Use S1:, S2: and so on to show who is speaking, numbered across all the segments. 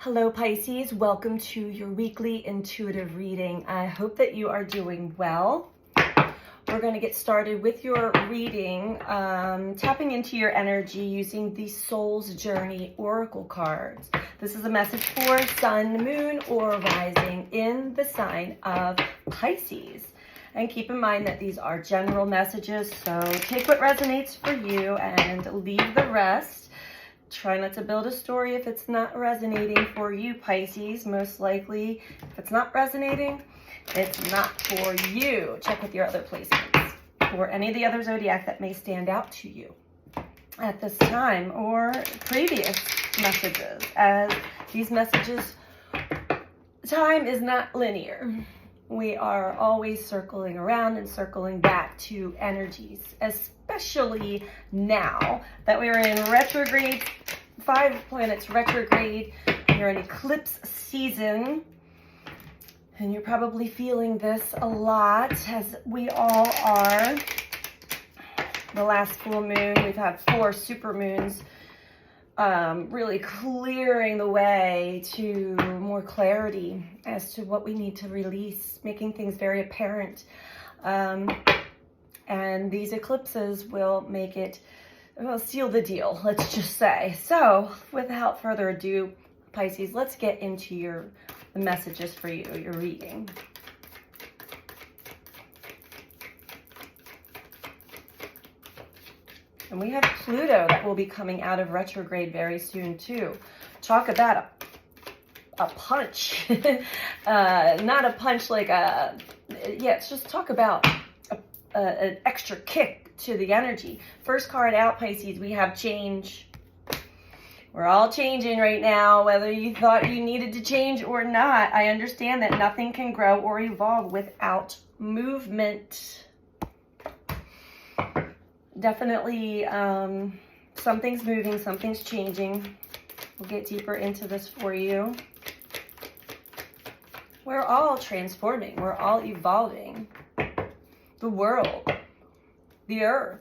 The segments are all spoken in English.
S1: Hello Pisces, welcome to your weekly intuitive reading. I hope that you are doing well. We're going to get started with your reading, tapping into your energy using the Soul's Journey Oracle cards. This is a message for Sun, Moon, or Rising in the sign of Pisces. And keep in mind that these are general messages, so take what resonates for you and leave the rest. Try not to build a story if it's not resonating for you, Pisces. Most likely, if it's not resonating, it's not for you. Check with your other placements or any of the other zodiac that may stand out to you at this time or previous messages, as these messages, time is not linear. We are always circling around and circling back to energies, especially now that we are in retrograde, 5 planets retrograde. You're in eclipse season, and you're probably feeling this a lot, as we all are. The last full moon, we've had 4 super moons, really clearing the way to more clarity as to what we need to release, making things very apparent. And these eclipses will make it, will seal the deal, let's just say. So without further ado, Pisces, let's get into the messages for you, your reading. And we have Pluto that will be coming out of retrograde very soon too. Talk about a punch. Not a punch like a, yeah, it's just talk about an extra kick to the energy. First card out, Pisces, we have change. We're all changing right now, whether you thought you needed to change or not. I understand that nothing can grow or evolve without movement. Definitely, something's moving, something's changing. We'll get deeper into this for you. We're all transforming. We're all evolving. The world, the earth.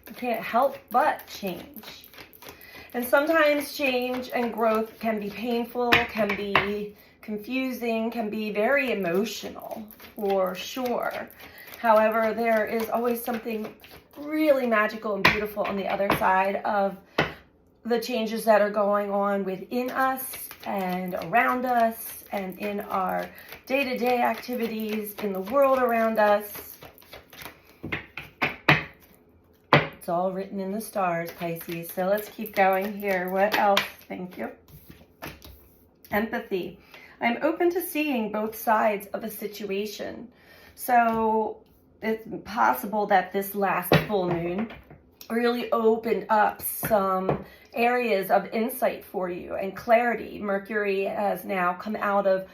S1: You can't help but change. And sometimes change and growth can be painful, can be confusing, can be very emotional, for sure. However, there is always something really magical and beautiful on the other side of the changes that are going on within us and around us and in our day-to-day activities, in the world around us. It's all written in the stars, Pisces. So let's keep going here. What else? Thank you. Empathy. I'm open to seeing both sides of a situation. So it's possible that this last full moon really opened up some areas of insight for you and clarity. Mercury has now come out of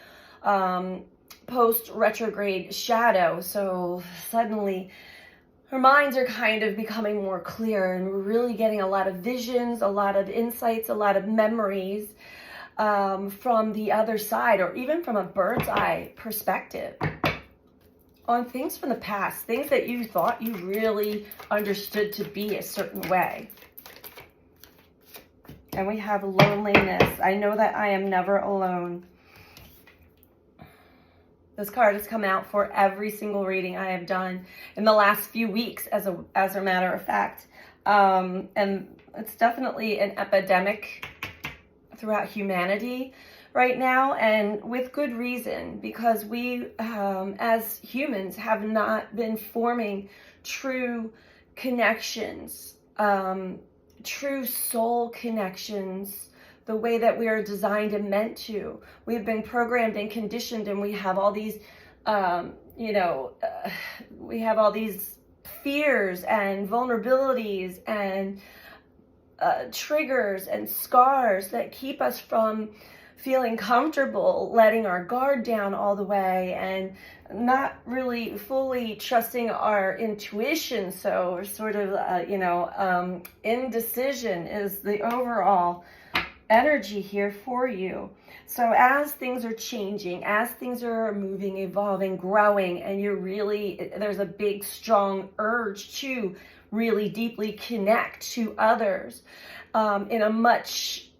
S1: post-retrograde shadow, so suddenly our minds are kind of becoming more clear, and we're really getting a lot of visions, a lot of insights, a lot of memories from the other side, or even from a bird's eye perspective on things from the past, things that you thought you really understood to be a certain way. And we have loneliness. I know that I am never alone. This card has come out for every single reading I have done in the last few weeks, as a matter of fact. And it's definitely an epidemic throughout humanity right now, and with good reason, because we as humans have not been forming true connections, true soul connections, the way that we are designed and meant to. We've been programmed and conditioned, and we have all these we have all these fears and vulnerabilities and triggers and scars that keep us from feeling comfortable letting our guard down all the way and not really fully trusting our intuition. So we're sort of, indecision is the overall energy here for you. So as things are changing, as things are moving, evolving, growing, and there's a big, strong urge to really deeply connect to others in a much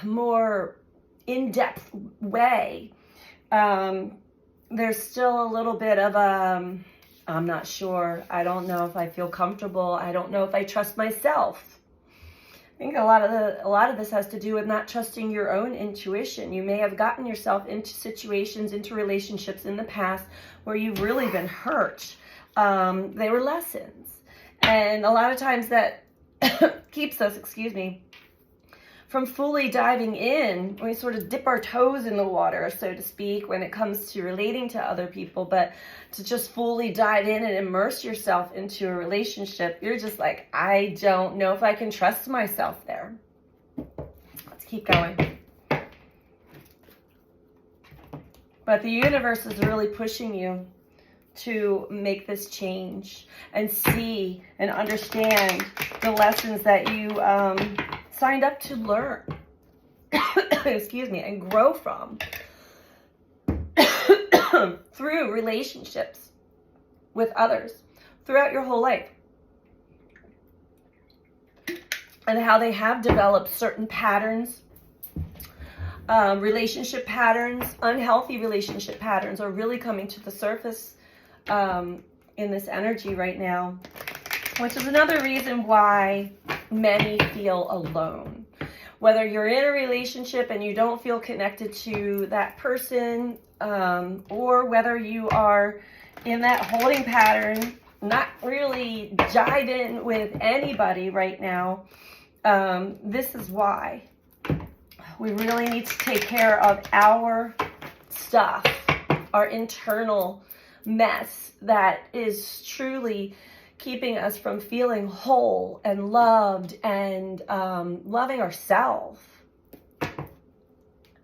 S1: more in-depth way, there's still a little bit of I'm not sure. I don't know if I feel comfortable. I don't know if I trust myself. I think a lot of this has to do with not trusting your own intuition. You may have gotten yourself into situations, into relationships in the past where you've really been hurt. They were lessons. And a lot of times that keeps us, from fully diving in. We sort of dip our toes in the water, so to speak, when it comes to relating to other people. But to just fully dive in and immerse yourself into a relationship, you're just like, I don't know if I can trust myself there. Let's keep going. But the universe is really pushing you to make this change and see and understand the lessons that you signed up to learn, and grow from through relationships with others throughout your whole life, and how they have developed certain patterns, relationship patterns, unhealthy relationship patterns are really coming to the surface in this energy right now, which is another reason why many feel alone. Whether you're in a relationship and you don't feel connected to that person, or whether you are in that holding pattern, not really jive in with anybody right now, this is why we really need to take care of our stuff, our internal mess that is truly keeping us from feeling whole and loved and loving ourselves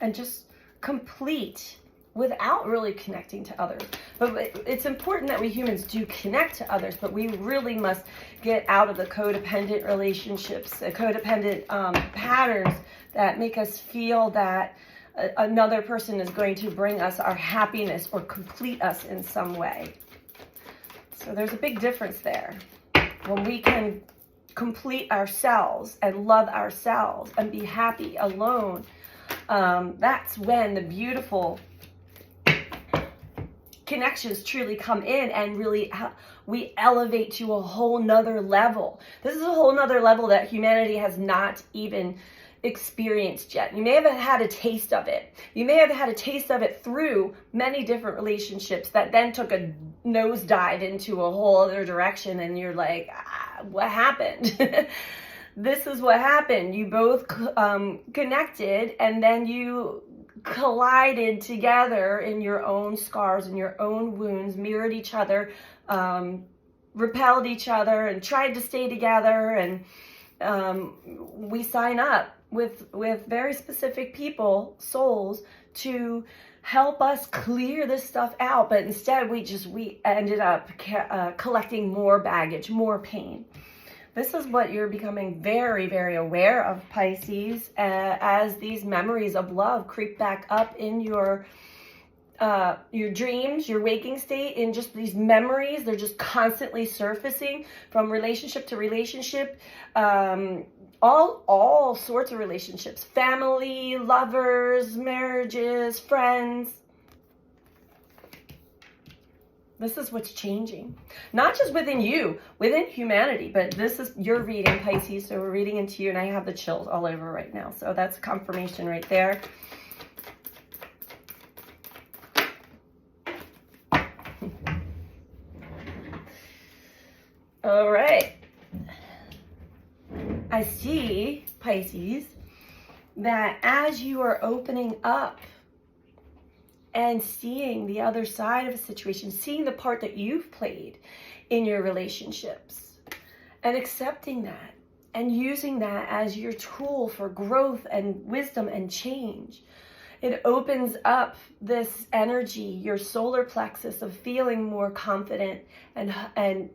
S1: and just complete without really connecting to others. But it's important that we humans do connect to others, but we really must get out of the codependent relationships, the codependent patterns that make us feel that another person is going to bring us our happiness or complete us in some way. So there's a big difference there. When we can complete ourselves and love ourselves and be happy alone, that's when the beautiful connections truly come in, and really we elevate to a whole nother level. This is a whole nother level that humanity has not even experienced yet. You may have had a taste of it. You may have had a taste of it through many different relationships that then took a nosedive into a whole other direction, and you're like, what happened? This is what happened. You both connected, and then you collided together in your own scars and your own wounds, mirrored each other, repelled each other, and tried to stay together. And we sign up with very specific people, souls, to help us clear this stuff out. But instead, we ended up collecting more baggage, more pain. This is what you're becoming very, very aware of, Pisces, as these memories of love creep back up in your dreams, your waking state, in just these memories. They're just constantly surfacing from relationship to relationship, all sorts of relationships, family, lovers, marriages, friends. This is what's changing. Not just within you, within humanity, but this is your reading, Pisces, so we're reading into you, and I have the chills all over right now. So that's confirmation right there. All right. I see, Pisces, that as you are opening up and seeing the other side of a situation, seeing the part that you've played in your relationships, and accepting that and using that as your tool for growth and wisdom and change, it opens up this energy, your solar plexus, of feeling more confident and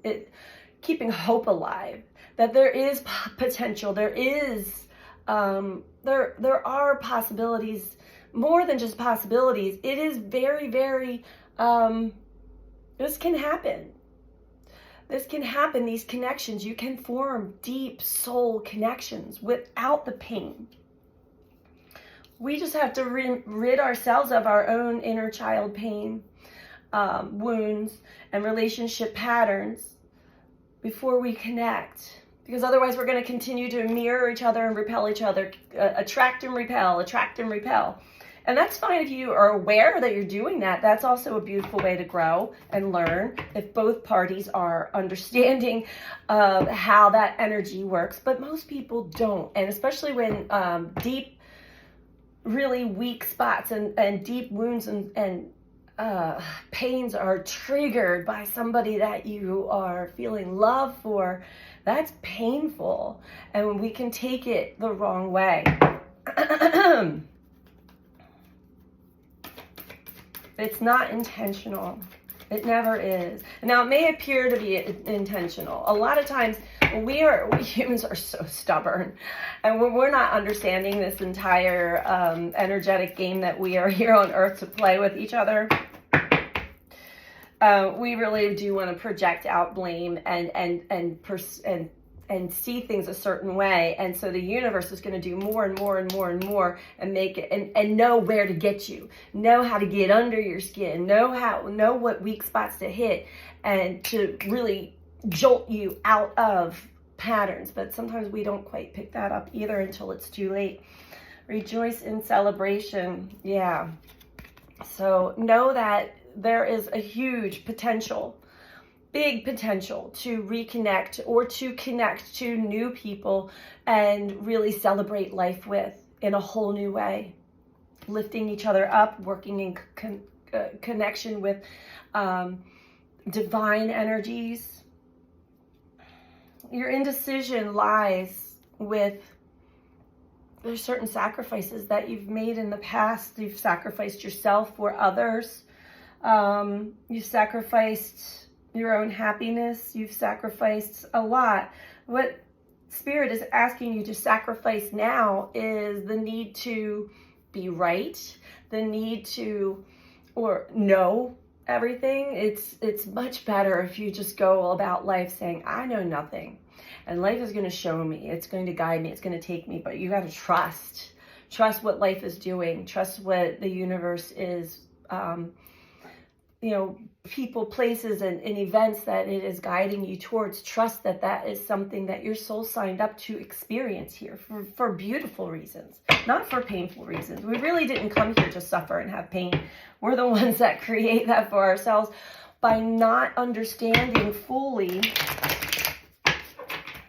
S1: keeping hope alive, that there is potential, there is there are possibilities. More than just possibilities, it is very, very, this can happen. This can happen, these connections. You can form deep soul connections without the pain. We just have to rid ourselves of our own inner child pain, wounds, and relationship patterns before we connect. Because otherwise we're going to continue to mirror each other and repel each other, attract and repel, attract and repel. And that's fine if you are aware that you're doing that. That's also a beautiful way to grow and learn if both parties are understanding how that energy works. But most people don't. And especially when deep, really weak spots and deep wounds and pains are triggered by somebody that you are feeling love for, that's painful. And we can take it the wrong way. It's not intentional. It never is. Now, it may appear to be intentional. A lot of times, we humans are so stubborn. And when we're not understanding this entire energetic game that we are here on Earth to play with each other, we really do want to project out blame and see things a certain way. And so the universe is going to do more and more and more and more and make it and know where to get you, know how to get under your skin, know what weak spots to hit and to really jolt you out of patterns. But sometimes we don't quite pick that up either until it's too late. Rejoice in celebration. Yeah. So know that there is a huge potential, big potential to reconnect or to connect to new people and really celebrate life with in a whole new way. Lifting each other up, working in connection with divine energies. Your indecision lies with there's certain sacrifices that you've made in the past. You've sacrificed yourself for others. You've sacrificed your own happiness. You've sacrificed a lot. What Spirit is asking you to sacrifice now is the need to be right, the need to or know everything. It's much better if you just go about life saying, I know nothing. And life is going to show me. It's going to guide me. It's going to take me. But you got to trust. Trust what life is doing. Trust what the universe is people, places, and events that it is guiding you towards. Trust that that is something that your soul signed up to experience here for beautiful reasons, not for painful reasons. We really didn't come here to suffer and have pain. We're the ones that create that for ourselves by not understanding fully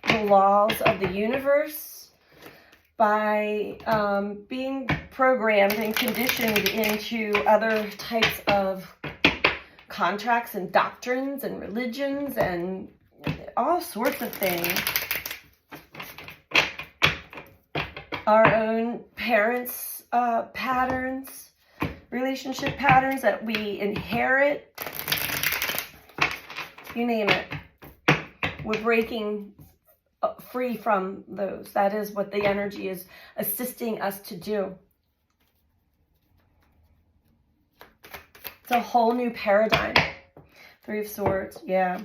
S1: the laws of the universe, by being programmed and conditioned into other types of contracts and doctrines and religions and all sorts of things. Our own parents' patterns, relationship patterns that we inherit, you name it. We're breaking free from those. That is what the energy is assisting us to do. It's a whole new paradigm. Three of Swords, yeah.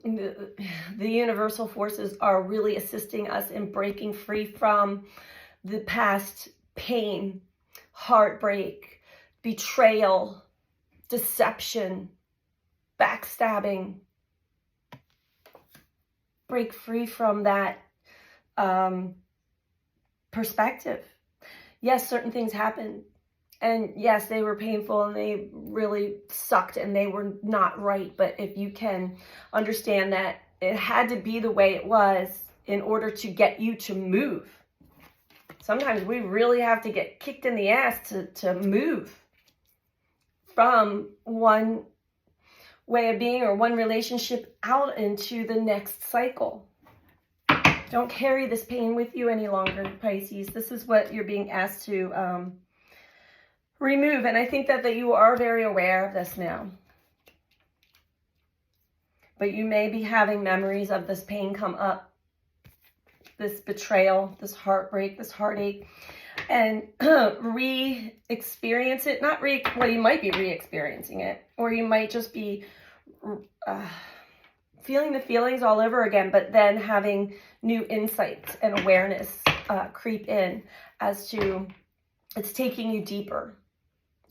S1: The universal forces are really assisting us in breaking free from the past pain, heartbreak, betrayal, deception, backstabbing. Break free from that perspective. Yes, certain things happened. And yes, they were painful and they really sucked and they were not right. But if you can understand that it had to be the way it was in order to get you to move. Sometimes we really have to get kicked in the ass to move from one way of being or one relationship out into the next cycle. Don't carry this pain with you any longer, Pisces. This is what you're being asked to remove. And I think that you are very aware of this now. But you may be having memories of this pain come up, this betrayal, this heartbreak, this heartache, and re-experience it. Well, you might be re-experiencing it, or you might just be feeling the feelings all over again, but then having new insights and awareness creep in as to It's taking you deeper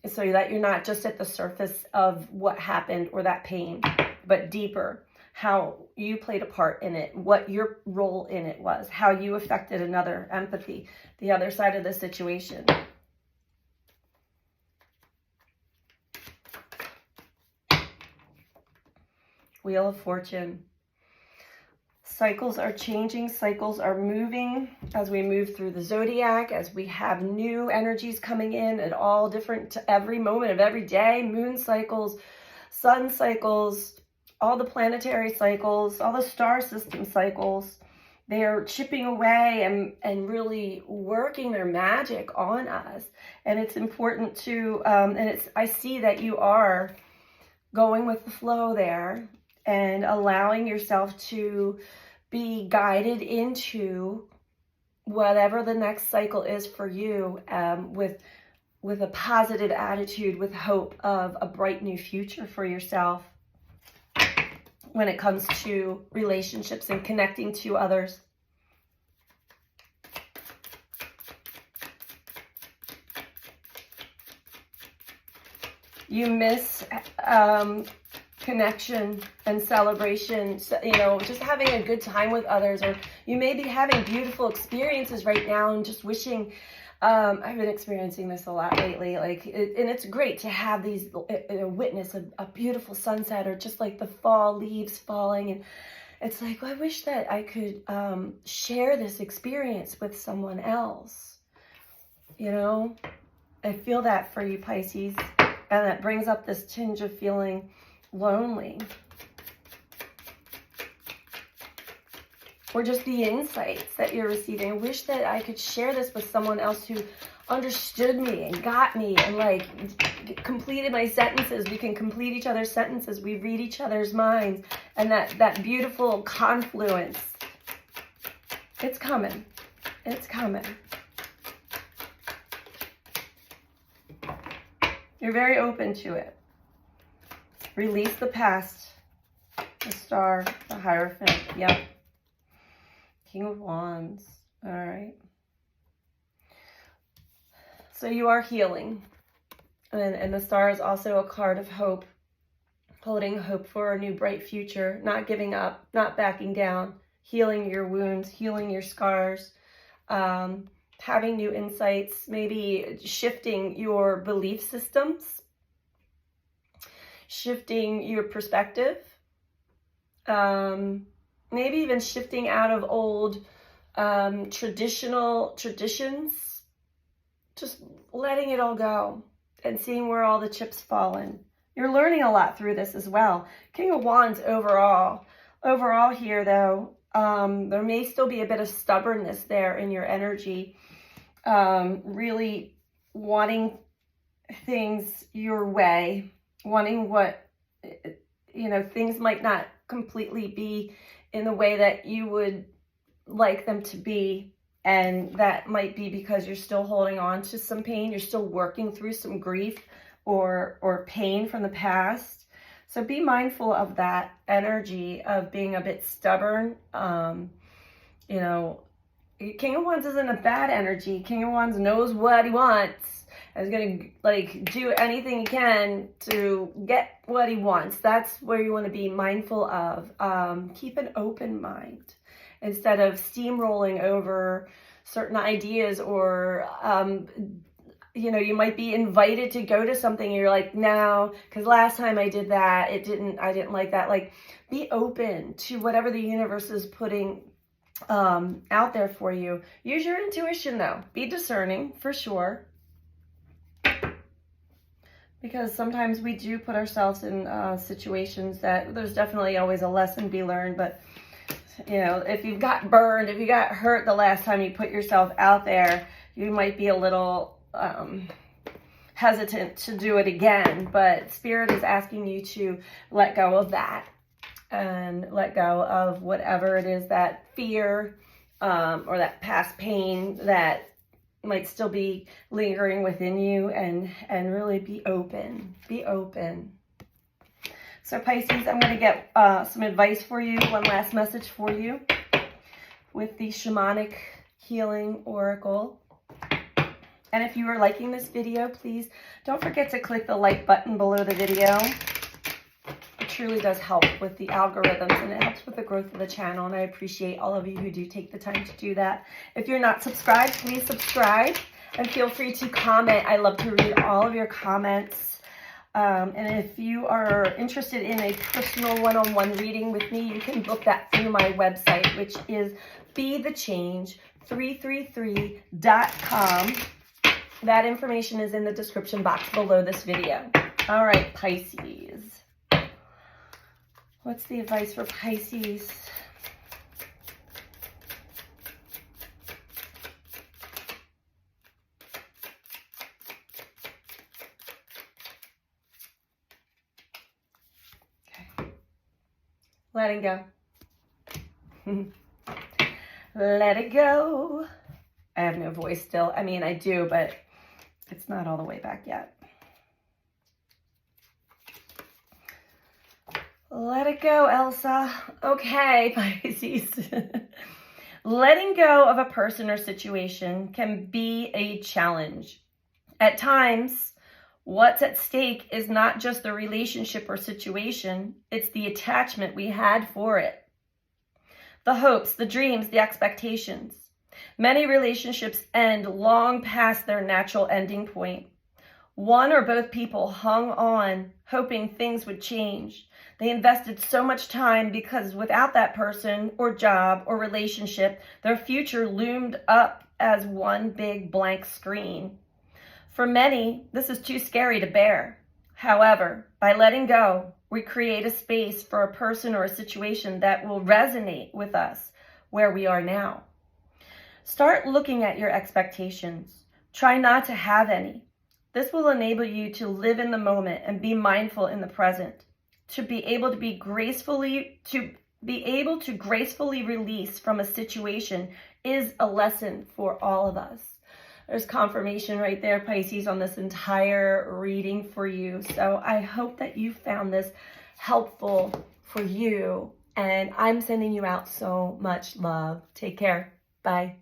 S1: so that you're not just at the surface of what happened or that pain, but deeper, how you played a part in it, what your role in it was, how you affected another, empathy, the other side of the situation. Wheel of Fortune. Cycles are changing, cycles are moving as we move through the zodiac, as we have new energies coming in at all different, every moment of every day, moon cycles, sun cycles, all the planetary cycles, all the star system cycles. They are chipping away and really working their magic on us. And it's important to, I see that you are going with the flow there and allowing yourself to be guided into whatever the next cycle is for you, with a positive attitude, with hope of a bright new future for yourself when it comes to relationships and connecting to others. You miss connection and celebration, you know, just having a good time with others, or you may be having beautiful experiences right now and just wishing, I've been experiencing this a lot lately, like, and it's great to have these, witness a beautiful sunset, or just like the fall leaves falling, and it's like, well, I wish that I could share this experience with someone else, you know. I feel that for you, Pisces, and that brings up this tinge of feeling lonely, or just the insights that you're receiving. I wish that I could share this with someone else who understood me and got me and like completed my sentences. We can complete each other's sentences. We read each other's minds, and that beautiful confluence. It's coming. It's coming. You're very open to it. Release the past. The Star, the Hierophant. Yep. King of Wands. All right. So you are healing. And the Star is also a card of hope. Holding hope for a new bright future. Not giving up. Not backing down. Healing your wounds. Healing your scars. Having new insights. Maybe shifting your belief systems. Shifting your perspective, maybe even shifting out of old traditions, just letting it all go and seeing where all the chips fall in. You're learning a lot through this as well. King of Wands overall here though, there may still be a bit of stubbornness there in your energy, really wanting things your way, wanting what, you know, things might not completely be in the way that you would like them to be. And that might be because you're still holding on to some pain. You're still working through some grief or pain from the past. So be mindful of that energy of being a bit stubborn. You know, King of Wands isn't a bad energy. King of Wands knows what he wants. Is going to like do anything he can to get what he wants. That's where you want to be mindful of. Keep an open mind instead of steamrolling over certain ideas, or you know, you might be invited to go to something and you're like, no, because last time I did that, I didn't like that. Like, be open to whatever the universe is putting out there for you. Use your intuition though. Be discerning for sure. Because sometimes we do put ourselves in situations that there's definitely always a lesson to be learned. But, you know, if you got burned, if you got hurt the last time you put yourself out there, you might be a little hesitant to do it again. But Spirit is asking you to let go of that and let go of whatever it is, that fear or that past pain that might still be lingering within you, and really be open. Be open. So Pisces, I'm going to get some advice for you, one last message for you with the Shamanic Healing Oracle. And if you are liking this video, please don't forget to click the like button below the video. It truly does help with the algorithms, and it helps with the growth of the channel, and I appreciate all of you who do take the time to do that. If you're not subscribed, please subscribe, and feel free to comment. I love to read all of your comments. And if you are interested in a personal one-on-one reading with me, you can book that through my website, which is BeTheChange333.com. That information is in the description box below this video. All right, Pisces. What's the advice for Pisces? Okay. Letting go. Let it go. I have no voice still. I mean, I do, but it's not all the way back yet. Let it go, Elsa. Okay, Pisces. Letting go of a person or situation can be a challenge. At times, what's at stake is not just the relationship or situation, it's the attachment we had for it. The hopes, the dreams, the expectations. Many relationships end long past their natural ending point. One or both people hung on, hoping things would change. They invested so much time because without that person or job or relationship, their future loomed up as one big blank screen. For many, this is too scary to bear. However, by letting go, we create a space for a person or a situation that will resonate with us where we are now. Start looking at your expectations. Try not to have any. This will enable you to live in the moment and be mindful in the present. To be able to gracefully release from a situation is a lesson for all of us. There's confirmation right there, Pisces, on this entire reading for you. So I hope that you found this helpful for you. And I'm sending you out so much love. Take care. Bye.